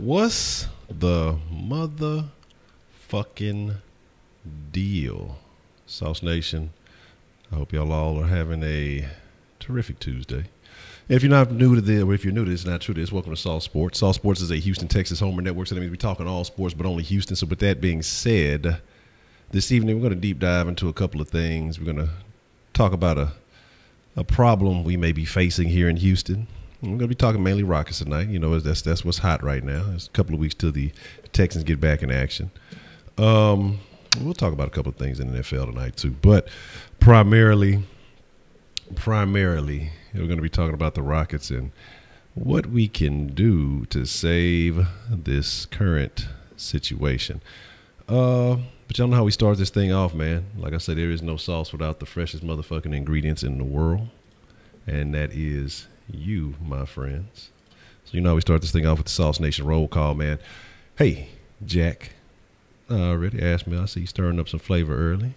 What's the motherfucking deal, Sauce Nation? I hope y'all all are having a terrific Tuesday. If you're not new to this, or if you're new to this, not true to this, welcome to Sauce Sports. Sauce Sports is a Houston, Texas homer network, so that means we're talking all sports, but only Houston. So with that being said, this evening we're going to deep dive into a couple of things. We're going to talk about a problem we may be facing here in Houston. We're going to be talking mainly Rockets tonight. You know, that's what's hot right now. It's a couple of weeks till the Texans get back in action. We'll talk about a couple of things in the NFL tonight too, but primarily, we're going to be talking about the Rockets and what we can do to save this current situation. But y'all know how we start this thing off, man. Like I said, there is no sauce without the freshest motherfucking ingredients in the world, and that is you, my friends. So you know how we start this thing off with the Sauce Nation roll call, man. Hey, Jack. Already asked me. I see you stirring up some flavor early.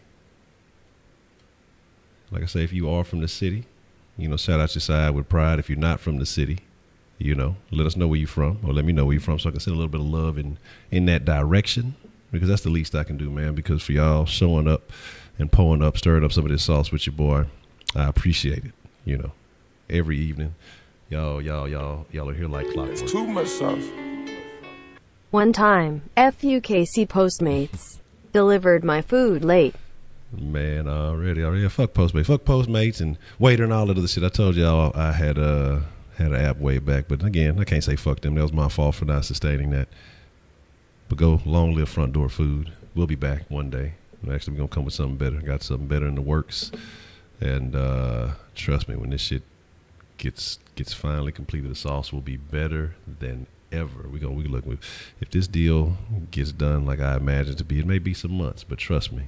Like I say, if you are from the city, you know, shout out your side with pride. If you're not from the city, you know, let us know where you're from, or let me know where you're from so I can send a little bit of love in that direction, because that's the least I can do, man, because for y'all showing up and pulling up, stirring up some of this sauce with your boy, I appreciate it, you know. Every evening, y'all are here like clockwork. It's too much sauce. One time, FUKC Postmates delivered my food late. Man, already, fuck Postmates and waiter and all that other shit. I told y'all I had an app way back, but again, I can't say fuck them. That was my fault for not sustaining that. But go, long live front door food. We'll be back one day. Actually, we're gonna come with something better. Got something better in the works, and trust me, when this shit gets finally completed, the sauce will be better than ever. We look, if this deal gets done like I imagine it to be, it may be some months, but trust me,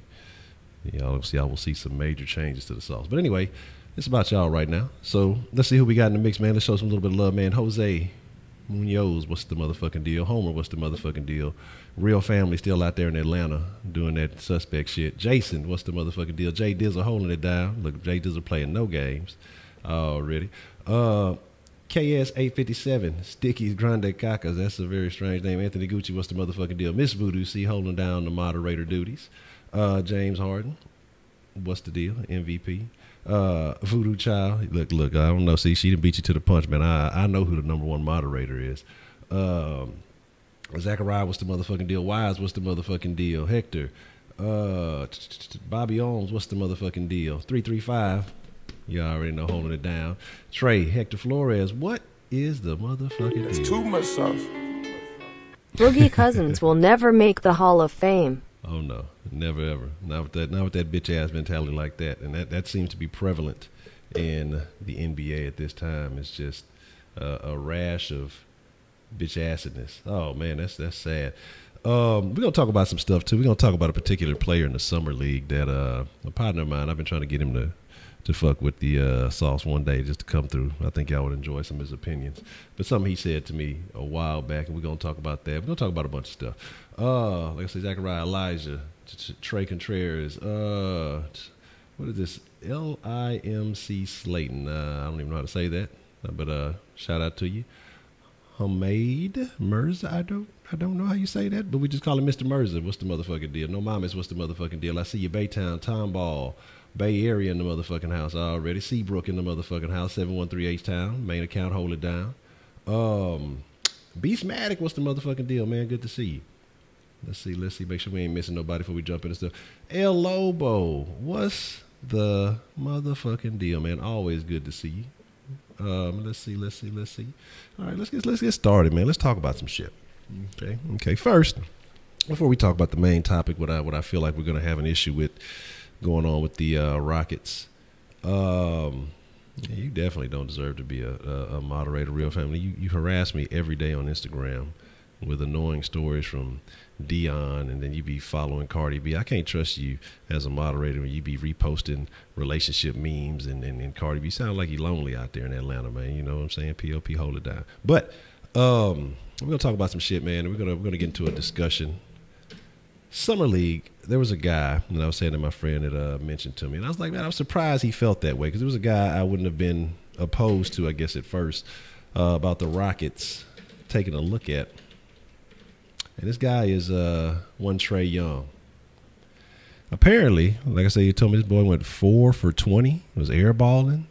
y'all will see some major changes to the sauce. But anyway, it's about y'all right now. So let's see who we got in the mix, man. Let's show some little bit of love, man. Jose Munoz, what's the motherfucking deal? Homer, what's the motherfucking deal? Real family still out there in Atlanta doing that suspect shit. Jason, what's the motherfucking deal? Jay Dizzle holding it down. Look, Jay Dizzle playing no games already. KS 857, Sticky's Grande Cacas. That's a very strange name. Anthony Gucci, what's the motherfucking deal? Miss Voodoo C holding down the moderator duties. James Harden, what's the deal? MVP. Voodoo Child, look, I don't know. See, she didn't beat you to the punch, man. I know who the number one moderator is. Zachariah, what's the motherfucking deal? Wise, what's the motherfucking deal? Hector, Bobby Ohms, what's the motherfucking deal? 335. You already know, holding it down. Trey, Hector Flores, what is the motherfucking deal? It's too much sauce. Boogie Cousins will never make the Hall of Fame. Oh no, never ever. Not with that bitch ass mentality like that. And that seems to be prevalent in the NBA at this time. It's just a rash of bitch assedness. Oh man, that's sad. We're gonna talk about some stuff too. We're gonna talk about a particular player in the summer league that a partner of mine, I've been trying to get him to fuck with the sauce one day just to come through. I think y'all would enjoy some of his opinions. But something he said to me a while back, and we're going to talk about that. We're going to talk about a bunch of stuff. Like I said, Zachariah, Elijah, Trey Contreras, what is this? LIMC Slayton. I don't even know how to say that, but shout out to you. Hamid Mirza, I don't know how you say that, but we just call him Mr. Mirza. What's the motherfucking deal? No mamas, what's the motherfucking deal? I see you, Baytown, Tom Ball, Bay Area in the motherfucking house already. Seabrook in the motherfucking house. 713 H-Town. Main account, hold it down. Beastmatic, what's the motherfucking deal, man? Good to see you. Let's see. Make sure we ain't missing nobody before we jump into stuff. El Lobo, what's the motherfucking deal, man? Always good to see you. Let's see. All right, let's get started, man. Let's talk about some shit. Okay. First, before we talk about the main topic, what I feel like we're gonna have an issue with going on with the Rockets. You definitely don't deserve to be a moderator, real family. You harass me every day on Instagram with annoying stories from Dion, and then you be following Cardi B. I can't trust you as a moderator when you be reposting relationship memes and Cardi B. Sound like you lonely out there in Atlanta, man. You know what I'm saying? POP, hold it down. But we're gonna talk about some shit, man. And we're gonna get into a discussion. Summer League. There was a guy, and I was saying to my friend that mentioned to me, and I was like, man, I was surprised he felt that way because it was a guy I wouldn't have been opposed to, I guess, at first about the Rockets taking a look at. And this guy is one Trae Young. Apparently, like I said, you told me this boy went 4 for 20, was airballing,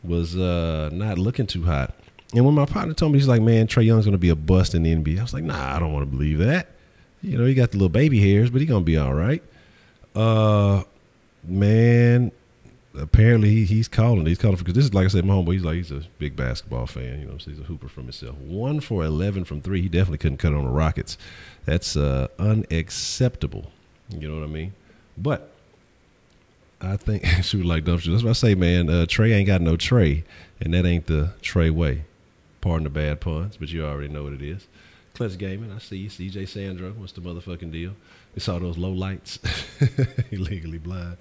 was not looking too hot. And when my partner told me, he's like, man, Trae Young's going to be a bust in the NBA. I was like, nah, I don't want to believe that. You know, he got the little baby hairs, but he's going to be all right. Man, apparently he's calling. He's calling because this is, like I said, my homeboy, he's a big basketball fan. You know, so he's a hooper from himself. 1 for 11 from 3. He definitely couldn't cut on the Rockets. That's unacceptable. You know what I mean? But I think she was like dumpster. That's what I say, man. Trae ain't got no Trae, and that ain't the Trae way. Pardon the bad puns, but you already know what it is. Clutch Gaming, I see you. CJ Sandro, what's the motherfucking deal? We saw those low lights. Illegally blind.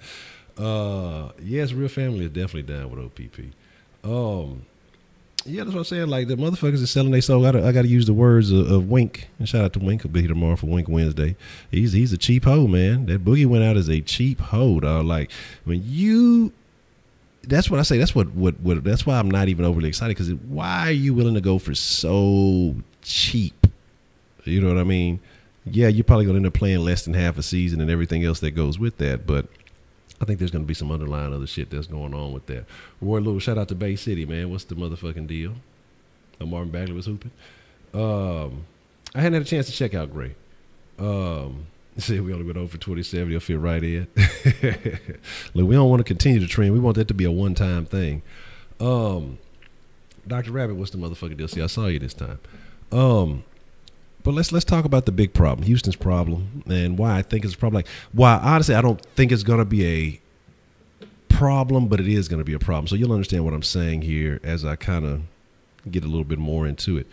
Yes, Real Family is definitely down with OPP. Yeah, that's what I'm saying. Like, the motherfuckers is selling their soul. I got to use the words of Wink. And shout out to Wink. He'll be here tomorrow for Wink Wednesday. He's a cheap hoe, man. That Boogie went out as a cheap hoe, dog. Like, when you... That's what I say. That's what that's why I'm not even overly excited, because why are you willing to go for so cheap? You know what I mean? Yeah, you're probably going to end up playing less than half a season and everything else that goes with that, but I think there's going to be some underlying other shit that's going on with that. Roy Lewis, shout out to Bay City, man. What's the motherfucking deal? Marvin Bagley was hooping. I hadn't had a chance to check out Gray. See, we only went over 27. You'll fit right in. Look, we don't want to continue the trend. We want that to be a one-time thing. Dr. Rabbit, what's the motherfucking deal? See, I saw you this time. But let's talk about the big problem, Houston's problem, and why I think it's probably why honestly I don't think it's going to be a problem, but it is going to be a problem. So you'll understand what I'm saying here as I kind of get a little bit more into it.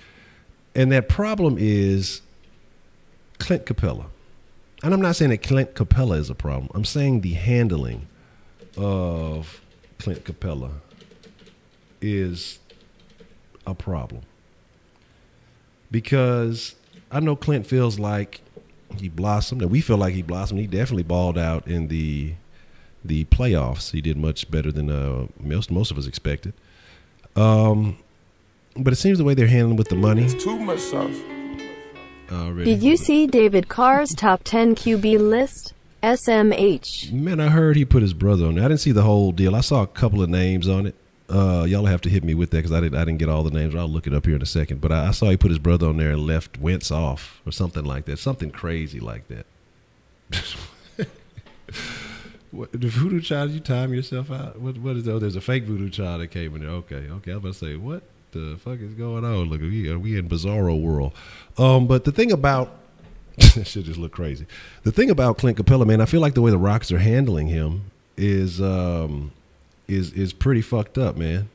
And that problem is Clint Capella. And I'm not saying that Clint Capella is a problem. I'm saying the handling of Clint Capella is a problem. Because I know Clint feels like he blossomed, and we feel like he blossomed. He definitely balled out in the playoffs. He did much better than most of us expected. But it seems the way they're handling with the money. It's too much sauce. Did you see David Carr's top 10 QB list? SMH. Man, I heard he put his brother on there. I didn't see the whole deal. I saw a couple of names on it. Y'all have to hit me with that because I didn't get all the names. I'll look it up here in a second. But I saw he put his brother on there and left Wentz off or something like that. Something crazy like that. What, the voodoo child, did you time yourself out? What is that? Oh, there's a fake voodoo child that came in there. Okay. I was about to say, what the fuck is going on? Look, we in bizarro world. But the thing about that shit just look crazy. The thing about Clint Capella, man, I feel like the way the Rockets are handling him is pretty fucked up, man.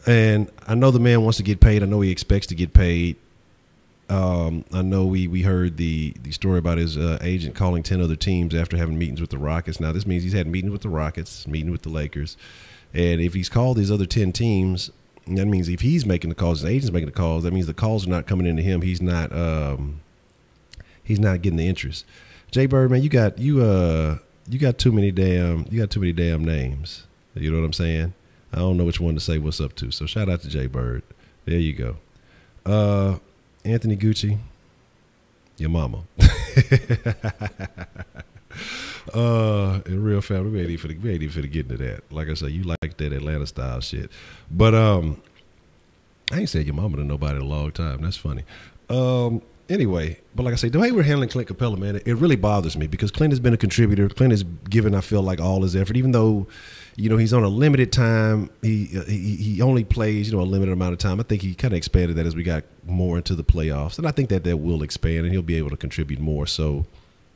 And I know the man wants to get paid. I know he expects to get paid. I know we heard the story about his agent calling 10 other teams after having meetings with the Rockets. Now, this means he's had meetings with the Rockets, meeting with the Lakers. And if he's called these other 10 teams, that means if he's making the calls, his agent's making the calls, that means the calls are not coming into him. He's not getting the interest. Jay Bird, man, you got too many damn names. You know what I'm saying? I don't know which one to say what's up to. So shout out to Jay Bird. There you go. Anthony Gucci, your mama. In Real Family, we ain't even finna get into that. Like I said, you like that Atlanta style shit. But I ain't said your mama to nobody in a long time. That's funny. Anyway, but like I say, the way we're handling Clint Capella, man, it really bothers me because Clint has been a contributor. Clint has given, I feel like, all his effort, even though, you know, he's on a limited time. He only plays, you know, a limited amount of time. I think he kind of expanded that as we got more into the playoffs, and I think that will expand and he'll be able to contribute more. So,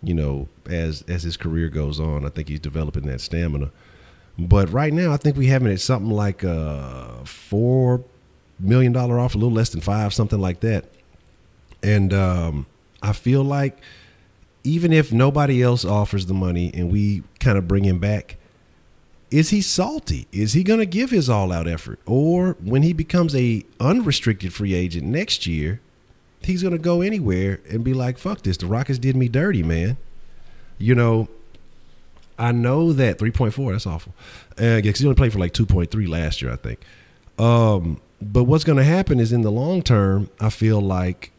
you know, as his career goes on, I think he's developing that stamina. But right now, I think we have him at something like $4 million off, a little less than $5 million, something like that. And I feel like even if nobody else offers the money and we kind of bring him back, is he salty? Is he going to give his all-out effort? Or when he becomes a unrestricted free agent next year, he's going to go anywhere and be like, fuck this. The Rockets did me dirty, man. You know, I know that 3.4, that's awful. Because he only played for like 2.3 last year, I think. But what's going to happen is in the long term, I feel like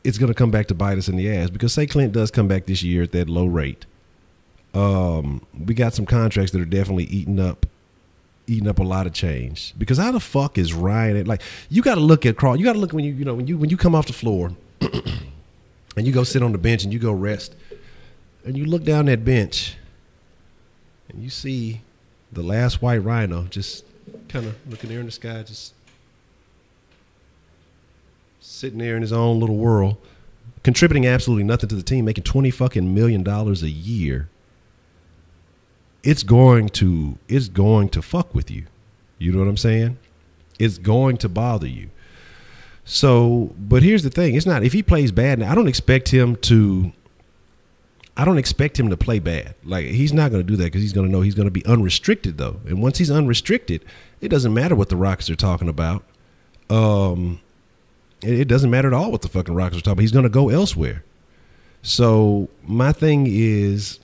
it's going to come back to bite us in the ass. Because say Clint does come back this year at that low rate. We got some contracts that are definitely eating up a lot of change. Because how the fuck is Ryan? Like, you got to look at Crawl. You got to look when you come off the floor and you go sit on the bench and you go rest and you look down that bench and you see the last white rhino just kind of looking there in the sky, just sitting there in his own little world, contributing absolutely nothing to the team, making $20 million a year. It's going to fuck with you. You know what I'm saying? It's going to bother you. So, but here's the thing. It's not, if he plays bad, I don't expect him to play bad. Like, he's not going to do that because he's going to know he's going to be unrestricted, though. And once he's unrestricted, it doesn't matter what the Rockets are talking about. It doesn't matter at all what the fucking Rockets are talking about. He's going to go elsewhere. So my thing is,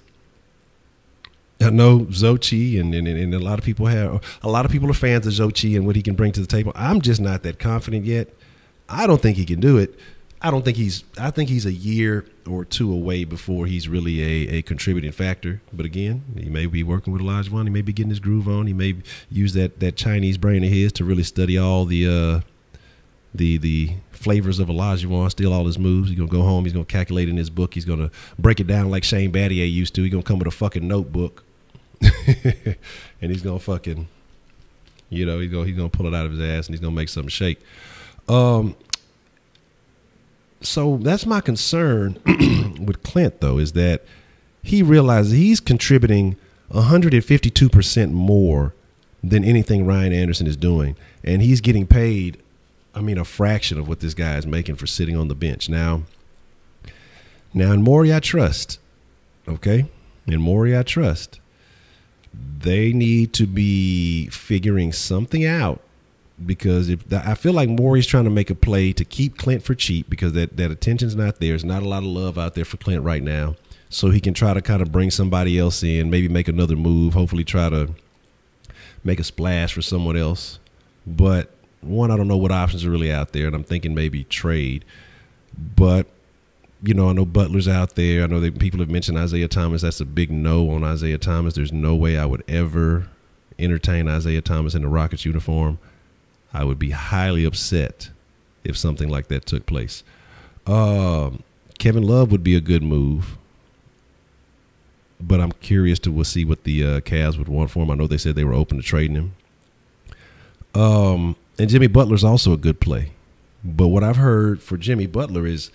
I know Xochitl and a lot of people are fans of Xochitl and what he can bring to the table. I'm just not that confident yet. I don't think he can do it. I think he's a year or two away before he's really a contributing factor. But again, he may be working with Olajuwon. He may be getting his groove on. He may use that Chinese brain of his to really study all the flavors of Olajuwon, steal all his moves. He's going to go home. He's going to calculate in his book. He's going to break it down like Shane Battier used to. He's going to come with a fucking notebook. And he's going to fucking, he's going to pull it out of his ass and he's going to make something shake. So that's my concern with Clint, though, is that he realizes he's contributing 152% more than anything Ryan Anderson is doing. And he's getting paid, a fraction of what this guy is making for sitting on the bench. Now in Morey, I trust, okay? In Morey, I trust. They need to be figuring something out. Because I feel like Morey's trying to make a play to keep Clint for cheap because that attention's not there. There's not a lot of love out there for Clint right now. So he can try to kind of bring somebody else in, maybe make another move, hopefully try to make a splash for someone else. But one, I don't know what options are really out there, and I'm thinking maybe trade. But, I know Butler's out there. I know that people have mentioned Isaiah Thomas. That's a big no on Isaiah Thomas. There's no way I would ever entertain Isaiah Thomas in the Rockets uniform. I would be highly upset if something like that took place. Kevin Love would be a good move, but I'm curious to see what the Cavs would want for him. I know they said they were open to trading him. And Jimmy Butler's also a good play. But what I've heard for Jimmy Butler is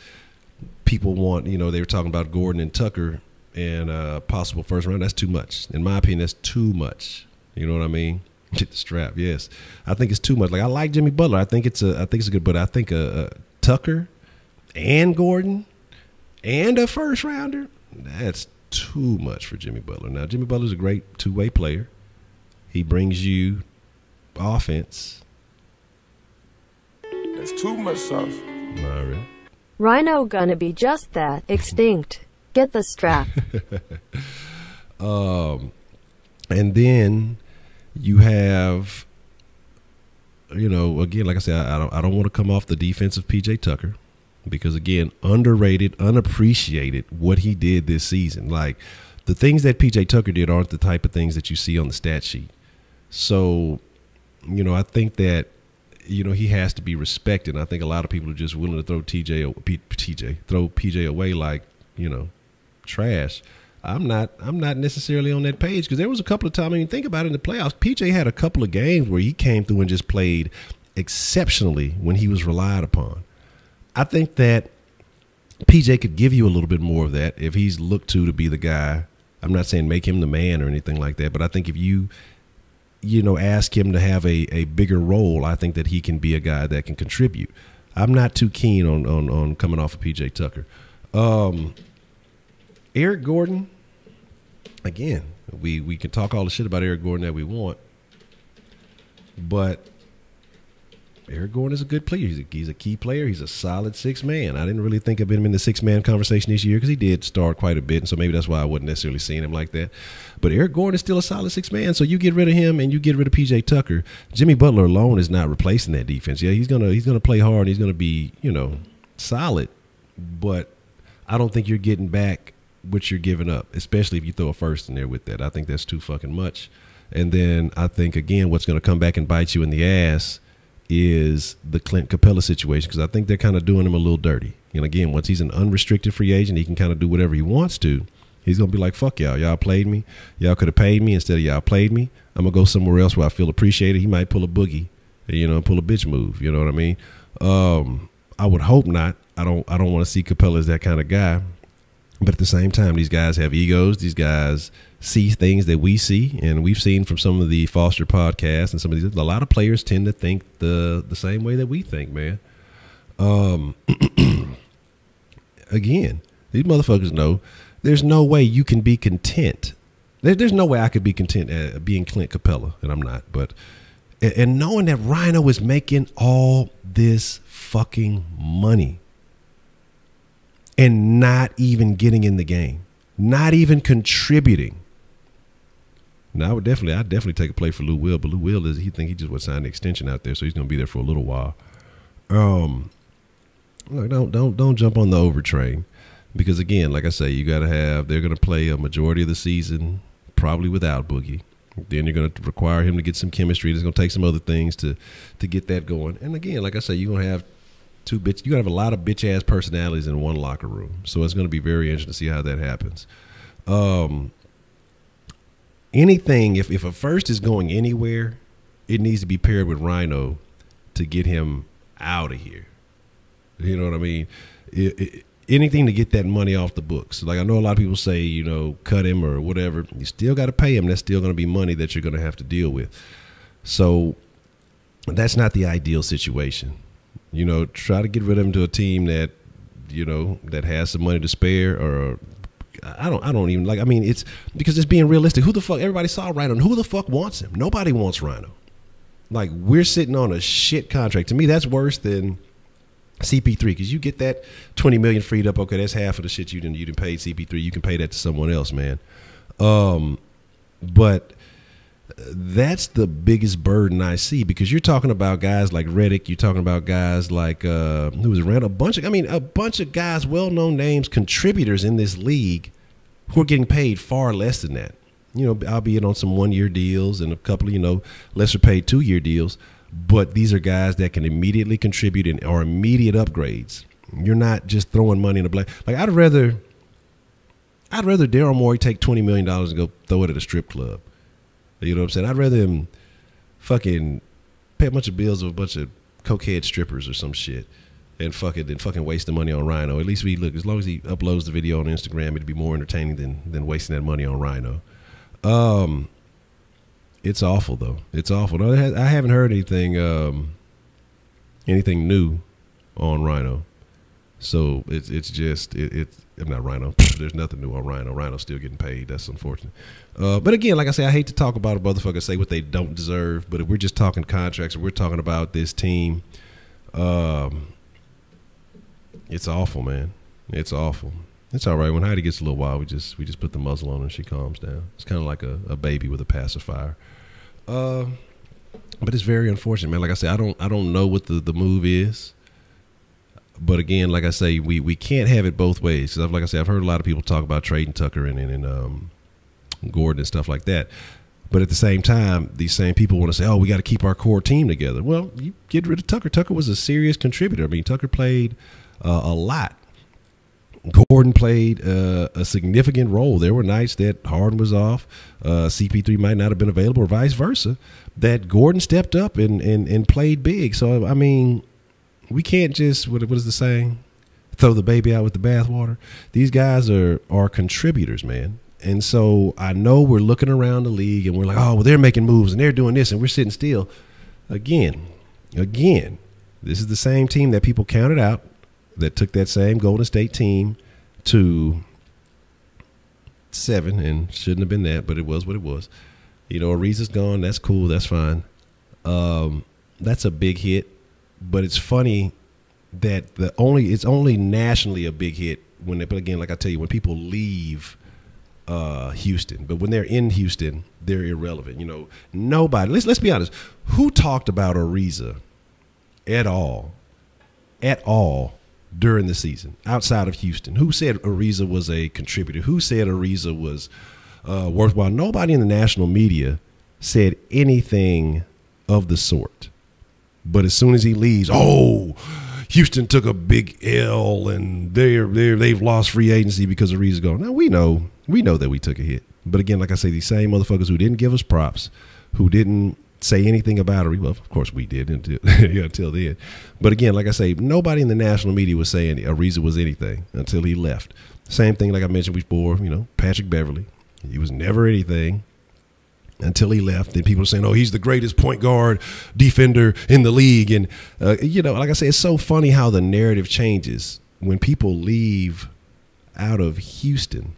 people want, they were talking about Gordon and Tucker and possible first round. That's too much. In my opinion, that's too much. You know what I mean? Get the strap, yes. I think it's too much. Like, I like Jimmy Butler. I think it's a good, but I think Tucker and Gordon and a first rounder, that's too much for Jimmy Butler. Now, Jimmy Butler's a great two-way player. He brings you offense. That's too much sauce. All right. Rhino gonna be just that, extinct. Get the strap. And then you have, again, like I said, I don't want to come off the defense of PJ Tucker because, again, underrated, unappreciated what he did this season. Like, the things that PJ Tucker did aren't the type of things that you see on the stat sheet. So, I think that, he has to be respected. And I think a lot of people are just willing to throw PJ away like, trash. I'm not necessarily on that page because there was a couple of times, think about it, in the playoffs, PJ had a couple of games where he came through and just played exceptionally when he was relied upon. I think that PJ could give you a little bit more of that if he's looked to be the guy. I'm not saying make him the man or anything like that, but I think if you ask him to have a bigger role, I think that he can be a guy that can contribute. I'm not too keen on coming off of PJ Tucker. Eric Gordon, again, We can talk all the shit about Eric Gordon that we want, but Eric Gordon is a good player. He's a key player. He's a solid six man. I didn't really think of him in the six man conversation this year because he did start quite a bit, and so maybe that's why I wasn't necessarily seeing him like that. But Eric Gordon is still a solid six man. So you get rid of him and you get rid of PJ Tucker. Jimmy Butler alone is not replacing that defense. Yeah, he's gonna play hard and he's gonna be solid, but I don't think you're getting back what you're giving up, especially if you throw a first in there with that. I think that's too fucking much. And then I think again, what's gonna come back and bite you in the ass is the Clint Capella situation, because I think they're kind of doing him a little dirty. Again, once he's an unrestricted free agent, he can kind of do whatever he wants to. He's going to be like, fuck y'all. Y'all played me. Y'all could have paid me. Instead of y'all played me, I'm going to go somewhere else where I feel appreciated. He might pull a boogie, pull a bitch move. You know what I mean? I would hope not. I don't want to see Capella as that kind of guy. But at the same time, these guys have egos. These guys see things that we see, and we've seen from some of the Foster podcasts and some of these. A lot of players tend to think the same way that we think, man. Again, these motherfuckers know there's no way you can be content. There's no way I could be content at being Clint Capella, and I'm not. But and knowing that Rhino is making all this fucking money and not even getting in the game, not even contributing. Now, I'd definitely take a play for Lou Will, but Lou Will he just would sign the extension out there, so he's going to be there for a little while. Look, don't jump on the overtrain, because again, like I say, they're going to play a majority of the season probably without Boogie. Then you're going to require him to get some chemistry. There's going to take some other things to get that going. And again, like I say, you're going to have you're going to have a lot of bitch ass personalities in one locker room. So it's going to be very interesting to see how that happens. Anything, if a first is going anywhere, it needs to be paired with Rhino to get him out of here. You know what I mean? Anything to get that money off the books. Like I know a lot of people say, cut him or whatever. You still got to pay him. That's still going to be money that you're going to have to deal with. So that's not the ideal situation. Try to get rid of him to a team that, that has some money to spare, or I don't even like, it's because it's being realistic. Who the fuck, everybody saw Rhino, and who the fuck wants him? Nobody wants Rhino. Like, we're sitting on a shit contract. To me, that's worse than CP3, because you get that $20 million freed up. Okay, that's half of the shit you didn't pay CP3. You can pay that to someone else, man. But that's the biggest burden I see, because you're talking about guys like Reddick. You're talking about guys like who was around a bunch of guys, well-known names, contributors in this league, who are getting paid far less than that. Albeit on some 1-year deals and a couple of lesser paid 2-year deals. But these are guys that can immediately contribute and are immediate upgrades. You're not just throwing money in the black. Like I'd rather Daryl Morey take $20 million and go throw it at a strip club. You know what I'm saying? I'd rather him fucking pay a bunch of bills of a bunch of cokehead strippers or some shit and fucking waste the money on Rhino. At least as long as he uploads the video on Instagram, it'd be more entertaining than wasting that money on Rhino. It's awful though. It's awful. No, I haven't heard anything new on Rhino. So it's just I'm not Rhino. There's nothing new on Rhino. Rhino's still getting paid. That's unfortunate. But again, like I say, I hate to talk about a motherfucker say what they don't deserve. But if we're just talking contracts, or we're talking about this team, it's awful, man. It's awful. It's all right. When Heidi gets a little wild, we just put the muzzle on her and she calms down. It's kind of like a baby with a pacifier. But it's very unfortunate, man. Like I say, I don't know what the move is. But again, like I say, we can't have it both ways. Like I say, I've heard a lot of people talk about trading Tucker and Gordon and stuff like that. But at the same time, these same people want to say, oh, we got to keep our core team together. Well, you get rid of Tucker. Tucker was a serious contributor. Tucker played a lot. Gordon played a significant role. There were nights that Harden was off, CP3 might not have been available, or vice versa, that Gordon stepped up and played big. So, we can't just, what is the saying? Throw the baby out with the bathwater. These guys are contributors, man. And so I know we're looking around the league and we're like, oh, well, they're making moves and they're doing this and we're sitting still. Again, this is the same team that people counted out, that took that same Golden State team to 7, and shouldn't have been that, but it was what it was. You know, Ariza's gone. That's cool. That's fine. That's a big hit, but it's funny that it's only nationally a big hit but again, like I tell you, when people leave Houston, but when they're in Houston, they're irrelevant. You know, nobody. Let's be honest. Who talked about Ariza at all during the season outside of Houston? Who said Ariza was a contributor? Who said Ariza was worthwhile? Nobody in the national media said anything of the sort. But as soon as he leaves, Houston took a big L and they've lost free agency because Ariza's gone. Now we know that we took a hit. But again, like I say, these same motherfuckers who didn't give us props, who didn't say anything about Ariza. Well, of course we did until then. But again, like I say, nobody in the national media was saying Ariza was anything until he left. Same thing, like I mentioned before, you know, Patrick Beverly. He was never anything until he left. Then people are saying, he's the greatest point guard defender in the league. And, you know, like I say, it's so funny how the narrative changes when people leave out of Houston,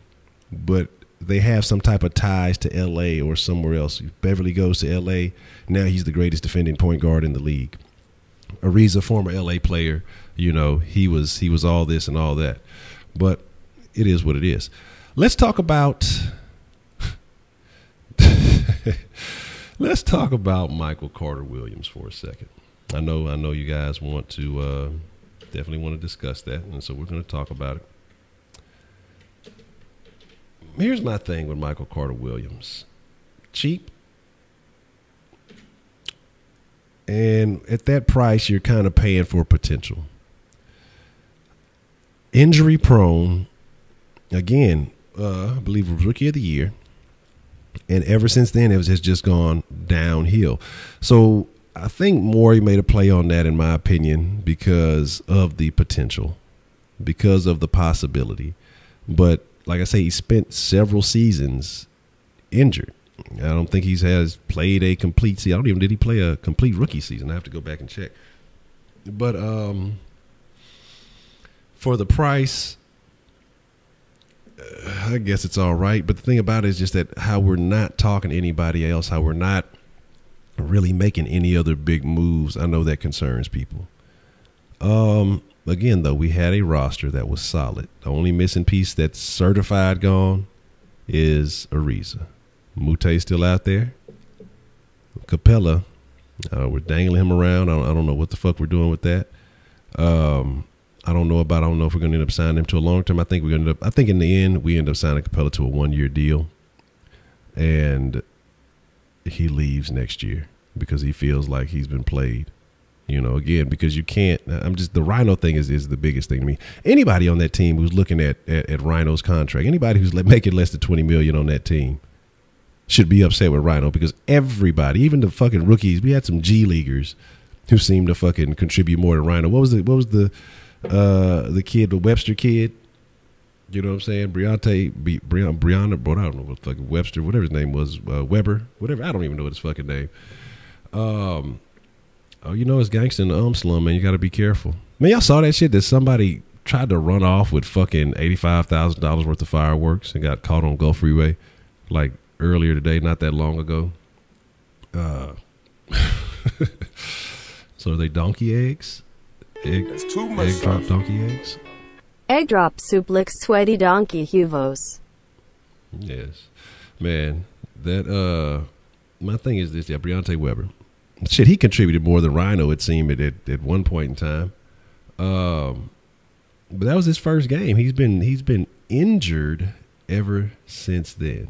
but they have some type of ties to L.A. or somewhere else. Beverly goes to L.A. Now he's the greatest defending point guard in the league. Ariza, former L.A. player, you know, he was all this and all that. But it is what it is. Let's talk about Michael Carter Williams for a second. I know you guys want to definitely want to discuss that, and so we're going to talk about it. Here's my thing with Michael Carter Williams. Cheap. And at that price, you're kind of paying for potential. Injury prone. Again, I believe it was Rookie of the Year. And ever since then, it has just gone downhill. So I think Morey made a play on that, in my opinion, because of the potential, because of the possibility. But like I say, he spent several seasons injured. I don't think has played a complete season. I don't even, did he play a complete rookie season? I have to go back and check. But for the price, I guess it's all right. But the thing about it is just that how we're not talking to anybody else, how we're not really making any other big moves. I know that concerns people. Again, though, we had a roster that was solid. The only missing piece that's certified gone is Ariza. Mute's still out there. Capella, we're dangling him around. I don't know what the fuck we're doing with that. I don't know if we're going to end up signing him to a long term. I think in the end, we end up signing Capella to a 1-year deal. And he leaves next year because he feels like he's been played. You know, again, because you can't. The Rhino thing is the biggest thing to me. Anybody on that team who's looking at Rhino's contract, anybody who's making less than $20 million on that team, should be upset with Rhino, because everybody, even the fucking rookies, we had some G leaguers who seemed to fucking contribute more than Rhino. What was the kid, the Webster kid? You know what I'm saying? Breonna, but I don't know what fucking Webster, whatever his name was, Weber, whatever. I don't even know his fucking name. You know, it's gangster in the slum, man. You got to be careful. Man, y'all saw that shit that somebody tried to run off with fucking $85,000 worth of fireworks and got caught on Gulf Freeway like earlier today, not that long ago. So are they donkey eggs? That's too much. Egg drop donkey eggs? Egg drop soup licks sweaty donkey huvos. Yes. Man, that my thing is this, Breonna Weber. Shit, he contributed more than Rhino, it seemed, at one point in time. But that was his first game. He's been injured ever since then.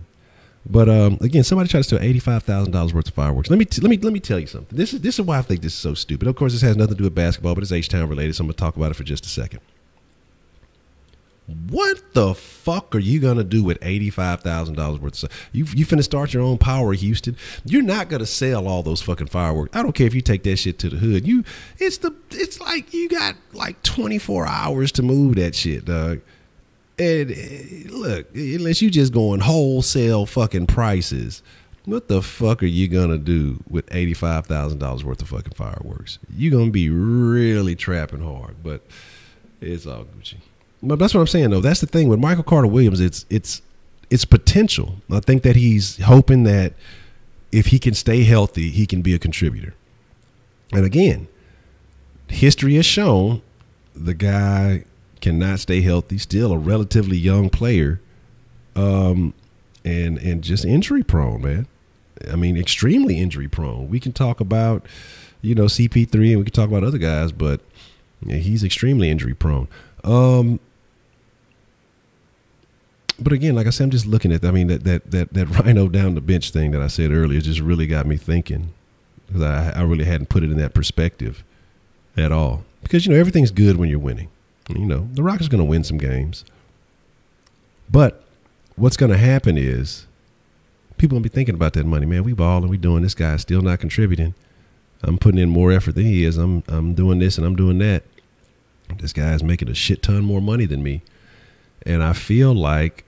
But again, somebody tried to steal $85,000 worth of fireworks. Let me tell you something. This is why I think this is so stupid. Of course, this has nothing to do with basketball, but it's H-Town related, so I'm gonna talk about it for just a second. What the fuck are you gonna do with $85,000 worth of stuff? You finna start your own power, Houston. You're not gonna sell all those fucking fireworks. I don't care if you take that shit to the hood. It's like you got like 24 hours to move that shit, dog. And look, unless you just going wholesale fucking prices, what the fuck are you gonna do with $85,000 worth of fucking fireworks? You're gonna be really trapping hard, but it's all Gucci. But that's what I'm saying, though. That's the thing with Michael Carter Williams. It's it's potential. I think that he's hoping that if he can stay healthy, he can be a contributor. And again, history has shown the guy cannot stay healthy, still a relatively young player, and just injury prone, man. I mean, extremely injury prone. We can talk about, CP3 and we can talk about other guys, but yeah, he's extremely injury prone. But again, like I said, I'm just looking at, that Rhino down the bench thing that I said earlier just really got me thinking, because I really hadn't put it in that perspective at all. Because, everything's good when you're winning. The Rockets are going to win some games. But what's going to happen is people going to be thinking about that money. Man, we balling, we doing this. Guy's still not contributing. I'm putting in more effort than he is. I'm doing this and I'm doing that. This guy's making a shit ton more money than me. And I feel like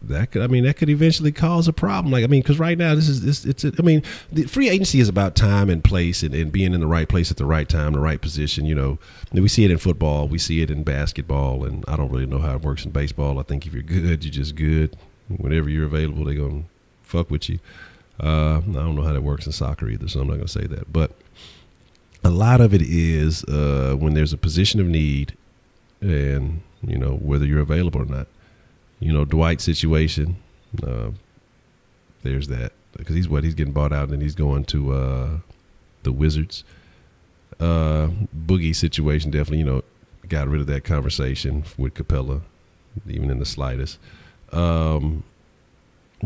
that could eventually cause a problem. Because right now the free agency is about time and place and being in the right place at the right time, the right position. We see it in football, we see it in basketball, and I don't really know how it works in baseball. I think if you're good, you're just good. Whenever you're available, they're gonna fuck with you. I don't know how that works in soccer either, so I'm not gonna say that. But a lot of it is when there's a position of need, and whether you're available or not. Dwight's situation, there's that, because he's getting bought out and he's going to the Wizards. Boogie situation, definitely, got rid of that conversation with Capella, even in the slightest. The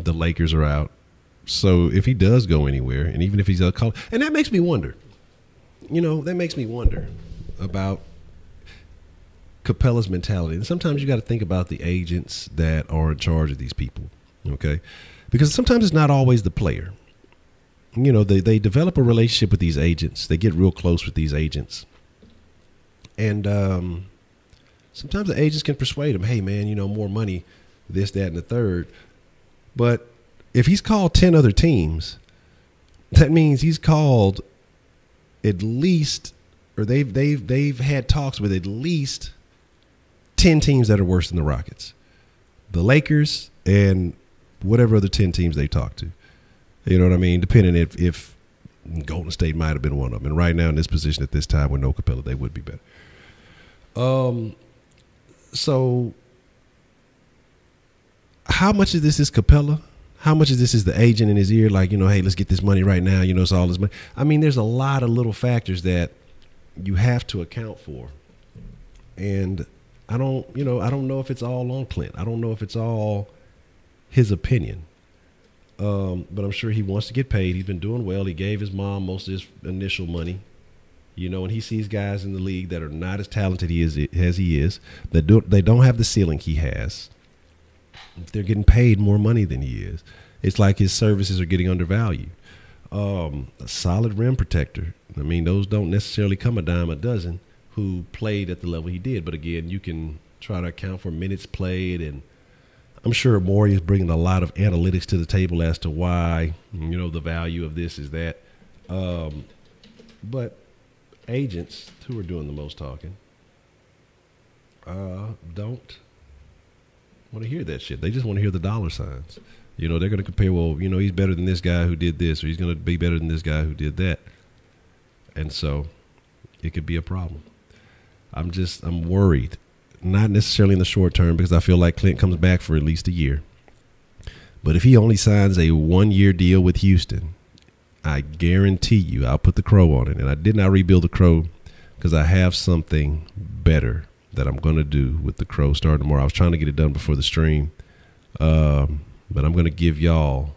Lakers are out. So if he does go anywhere, and even if he's a call, and that makes me wonder, about Capella's mentality. And sometimes you got to think about the agents that are in charge of these people, okay? Because sometimes it's not always the player. They develop a relationship with these agents. They get real close with these agents. And sometimes the agents can persuade them, hey, man, more money, this, that, and the third. But if he's called 10 other teams, that means he's called at least, or they've had talks with at least 10 teams that are worse than the Rockets, the Lakers, and whatever other 10 teams they talk to. You know what I mean? Depending if Golden State might have been one of them. And right now in this position at this time with no Capella, they would be better. So how much of this is Capella? How much of this is the agent in his ear? Like, hey, let's get this money right now. It's all this money. There's a lot of little factors that you have to account for. And I don't know if it's all on Clint. I don't know if it's all his opinion. But I'm sure he wants to get paid. He's been doing well. He gave his mom most of his initial money, and he sees guys in the league that are not as talented as he is, they don't have the ceiling he has. They're getting paid more money than he is. It's like his services are getting undervalued. A solid rim protector. Those don't necessarily come a dime a dozen who played at the level he did. But again, you can try to account for minutes played, and I'm sure Morey is bringing a lot of analytics to the table as to why, the value of this is that. But agents who are doing the most talking don't want to hear that shit. They just want to hear the dollar signs. They're going to compare, he's better than this guy who did this, or he's going to be better than this guy who did that. And so it could be a problem. I'm worried. Not necessarily in the short term, because I feel like Clint comes back for at least a year. But if he only signs a 1-year deal with Houston, I guarantee you I'll put the crow on it. And I did not rebuild the crow because I have something better that I'm going to do with the crow starting tomorrow. I was trying to get it done before the stream. But I'm going to give y'all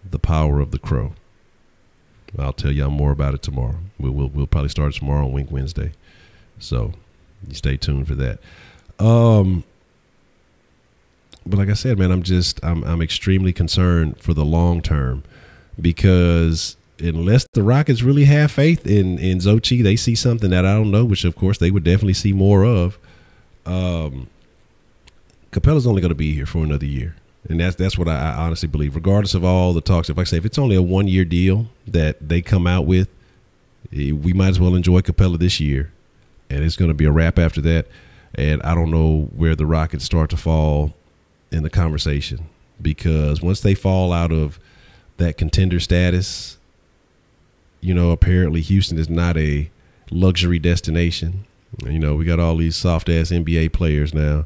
the power of the crow. I'll tell y'all more about it tomorrow. We'll probably start tomorrow on Wink Wednesday. So you stay tuned for that. But like I said, man, I'm extremely concerned for the long term, because unless the Rockets really have faith in Zochi, they see something that I don't know, which of course they would definitely see more of. Capella's only going to be here for another year. And that's what I honestly believe, regardless of all the talks. If it's only a 1-year deal that they come out with, we might as well enjoy Capella this year. And it's going to be a wrap after that. And I don't know where the Rockets start to fall in the conversation, because once they fall out of that contender status, you know, apparently Houston is not a luxury destination. You know, we got all these soft ass NBA players now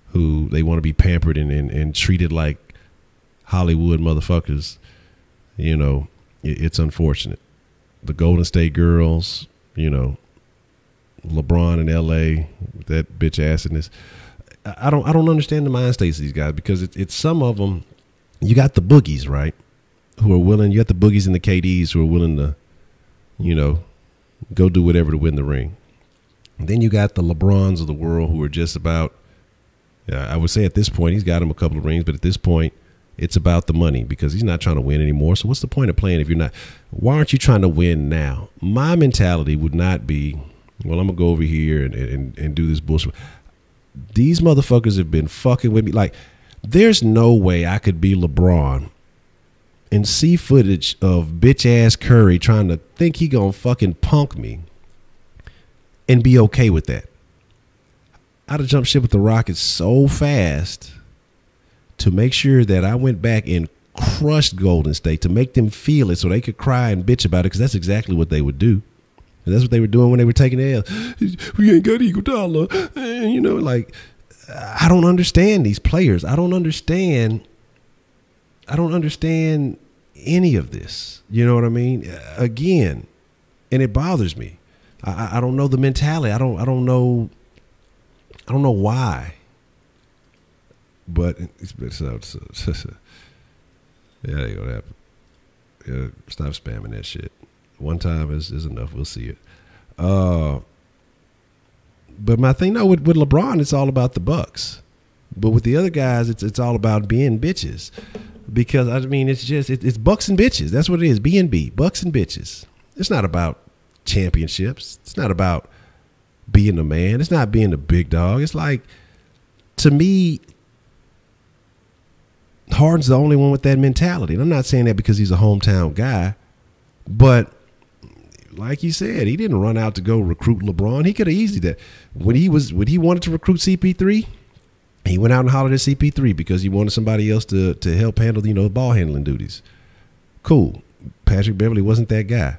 who they want to be pampered and treated like Hollywood motherfuckers. You know, it's unfortunate. The Golden State girls, you know, LeBron in LA, that bitch assedness. I don't understand the mind states of these guys, because it's some of them. You got the boogies, right, who are willing. You got the boogies and the KDs who are willing to, you know, go do whatever to win the ring. And then you got the LeBrons of the world who are just about, I would say at this point, he's got him a couple of rings, but at this point, it's about the money, because he's not trying to win anymore. So what's the point of playing if you're not? Why aren't you trying to win now? My mentality would not be, well, I'm going to go over here and do this bullshit. These motherfuckers have been fucking with me. Like, there's no way I could be LeBron and see footage of bitch ass Curry trying to think he gonna fucking punk me and be okay with that. I'd have jumped ship with the Rockets so fast to make sure that I went back and crushed Golden State to make them feel it so they could cry and bitch about it, because that's exactly what they would do. And that's what they were doing when they were taking the L. We ain't got $1. And, you know, like, I don't understand these players. I don't understand any of this. You know what I mean? Again, and it bothers me. I don't know the mentality. I don't know why. But it's yeah, they gonna happen. Yeah, stop spamming that shit. One time is enough. We'll see it. But my thing, no, with LeBron, it's all about the bucks. But with the other guys, it's all about being bitches. Because I mean, it's bucks and bitches. That's what it is. B&B, bucks and bitches. It's not about championships. It's not about being the man. It's not being the big dog. It's like, to me, Harden's the only one with that mentality. And I'm not saying that because he's a hometown guy, but like you said, he didn't run out to go recruit LeBron. He could have easily that. When he wanted to recruit CP3, he went out and hollered at CP3 because he wanted somebody else to help handle, you know, ball handling duties. Cool. Patrick Beverly wasn't that guy.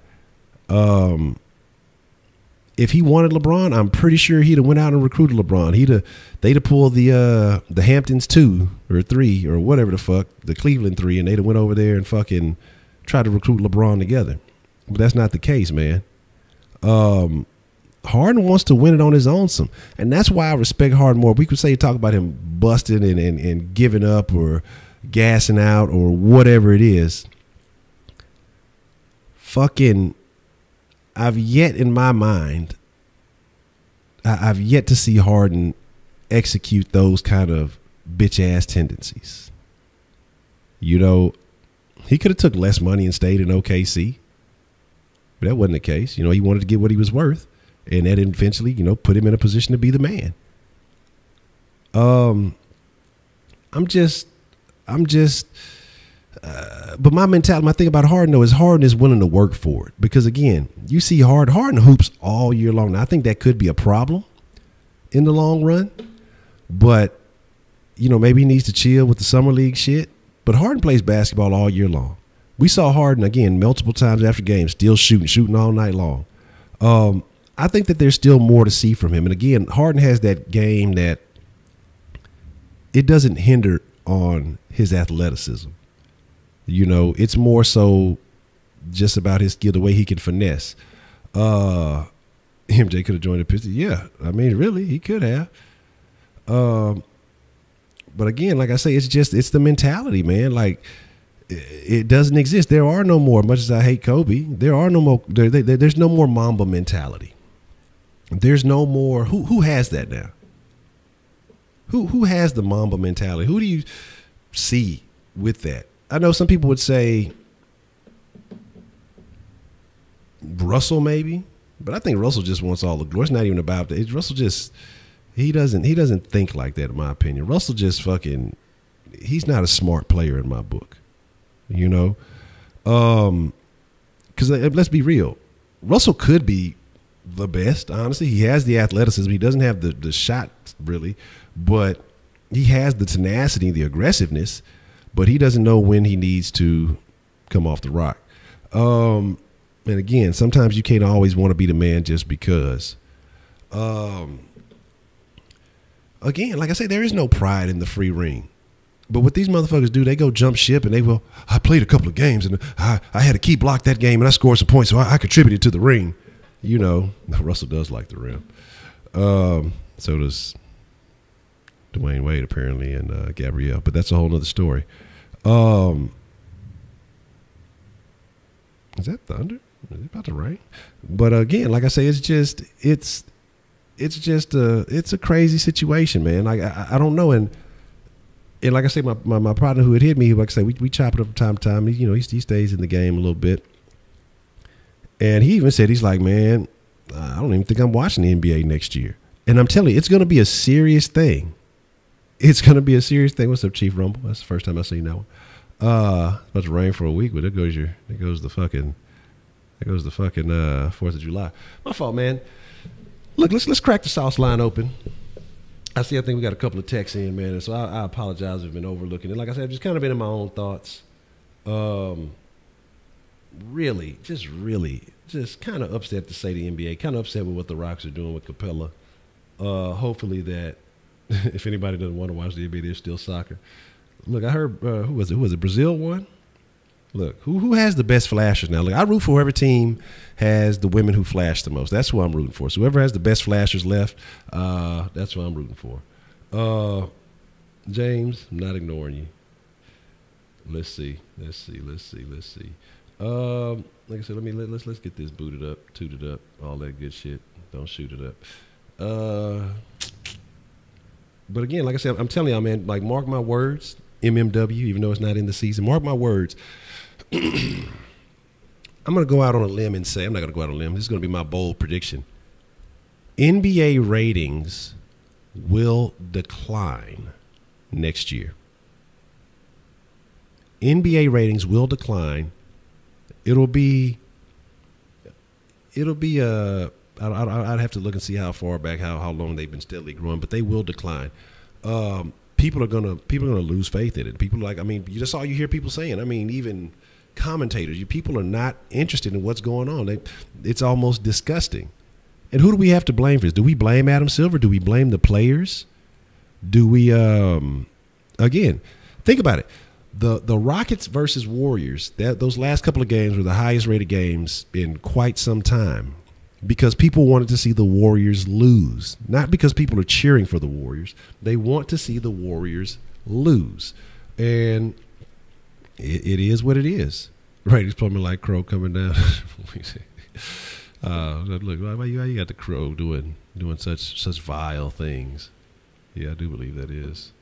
If he wanted LeBron, I'm pretty sure he'd have went out and recruited LeBron. They'd have pulled the Hamptons 2 or 3 or whatever the fuck, the Cleveland 3, and they'd have went over there and fucking tried to recruit LeBron together. But that's not the case, man. Harden wants to win it on his own, and that's why I respect Harden more. We could say talk about him busting and giving up or gassing out or whatever it is. Fucking, I've yet in my mind, I've yet to see Harden execute those kind of bitch ass tendencies. You know, he could have took less money and stayed in OKC. But that wasn't the case. You know, he wanted to get what he was worth, and that eventually, you know, put him in a position to be the man. But my mentality, my thing about Harden, though, is Harden is willing to work for it. Because, again, you see Harden hoops all year long. Now, I think that could be a problem in the long run. But, you know, maybe he needs to chill with the summer league shit. But Harden plays basketball all year long. We saw Harden, again, multiple times after games, still shooting all night long. I think that there's still more to see from him. And, again, Harden has that game that it doesn't hinder on his athleticism. You know, it's more so just about his skill, the way he can finesse. MJ could have joined the Pistons. Yeah, I mean, really, he could have. But again, like I say, it's the mentality, man. Like, it doesn't exist. There are no more, much as I hate Kobe, there are no more, there's no more Mamba mentality. There's no more, who has that now? Who has the Mamba mentality? Who do you see with that? I know some people would say Russell maybe, but I think Russell just wants all the glory. It's not even about that. Russell just, he doesn't think like that, in my opinion. Russell just fucking, he's not a smart player in my book, you know? Because let's be real, Russell could be the best, honestly. He has the athleticism. He doesn't have the shot, really, but he has the tenacity, the aggressiveness, but he doesn't know when he needs to come off the rock. And again, sometimes you can't always want to be the man just because. Again, like I say, there is no pride in the free ring. But what these motherfuckers do, they go jump ship and they will, I played a couple of games and I had a key block that game and I scored some points, so I contributed to the ring. You know, Russell does like the rim. So does Dwayne Wade apparently and Gabrielle, but that's a whole nother story. Is that thunder? Is it about to rain? But again, like I say, it's a crazy situation, man. Like I don't know, and like I say, my partner who had hit me, like I say, we chop it up from time to time. He stays in the game a little bit, and he even said he's like, man, I don't even think I'm watching the NBA next year. And I'm telling you, it's going to be a serious thing. It's going to be a serious thing. What's up, Chief Rumble? That's the first time I've seen that one. It's about to rain for a week, but there goes the fucking 4th of July. My fault, man. Look, let's crack the sauce line open. I think we got a couple of texts in, man, and so I apologize if I've been overlooking it. Like I said, I've just kind of been in my own thoughts. Really, just kind of upset to say the NBA, kind of upset with what the Rocks are doing with Capella. Hopefully that if anybody doesn't want to watch the NBA, there's still soccer. Look, I heard, who was it? Brazil won? Look, who has the best flashers now? Look, I root for whoever team has the women who flash the most. That's who I'm rooting for. So whoever has the best flashers left, that's who I'm rooting for. James, I'm not ignoring you. Let's see. Like I said, let's get this booted up, tooted up, all that good shit. Don't shoot it up. But again, like I said, I'm telling y'all, man, like mark my words, MMW, even though it's not in the season, mark my words. I'm going to go out on a limb and say, I'm not going to go out on a limb. This is going to be my bold prediction. NBA ratings will decline next year. NBA ratings will decline. I'd have to look and see how far back, how long they've been steadily growing, but they will decline. People are gonna lose faith in it. That's all you hear people saying. I mean, even commentators, people are not interested in what's going on. It's almost disgusting. And who do we have to blame for this? Do we blame Adam Silver? Do we blame the players? Do we, again, think about it. The Rockets versus Warriors, those last couple of games were the highest rated games in quite some time because people wanted to see the Warriors lose, not because people are cheering for the Warriors. They want to see the Warriors lose. And it is what it is. Right, he's plumbing like Crow coming down. Look, why you got the Crow doing such vile things? Yeah, I do believe that is.